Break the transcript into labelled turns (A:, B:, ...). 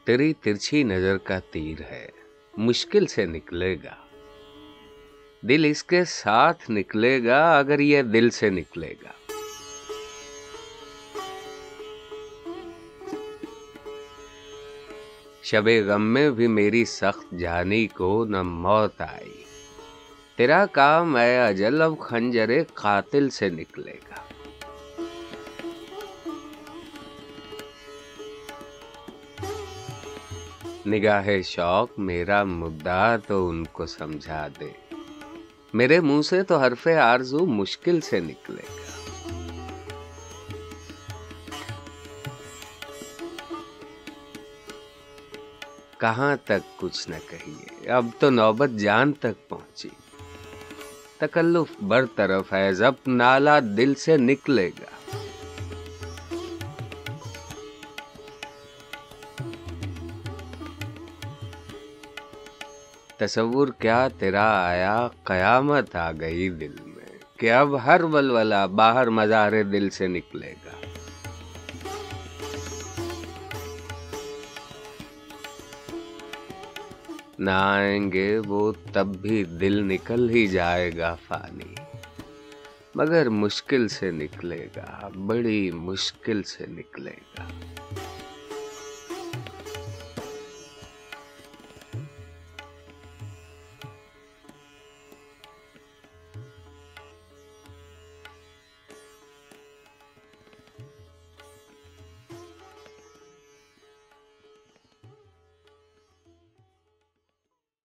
A: तेरी तिरछी नजर का तीर है, मुश्किल से निकलेगा। दिल इसके साथ निकलेगा अगर ये दिल से निकलेगा। शबे गम में भी मेरी सख्त जानी को न मौत आई। तेरा काम है अजल अब खंजरे कातिल से निकलेगा। निगाहे शौक मेरा मुद्दा तो उनको समझा दे। मेरे मुंह से तो हरफे आरज़ू मुश्किल से निकलेगा। कहाँ तक कुछ न कहिए, अब तो नौबत जान तक पहुंची। तकल्लुफ बरतरफ है, जब नाला दिल से निकलेगा। तसव्वुर क्या तेरा आया, कयामत आ गई दिल में कि अब हर वलवला बाहर मज़ारे दिल से निकलेगा। ना आएंगे वो तब भी दिल निकल ही जाएगा फानी, मगर मुश्किल से निकलेगा, बड़ी मुश्किल से निकलेगा।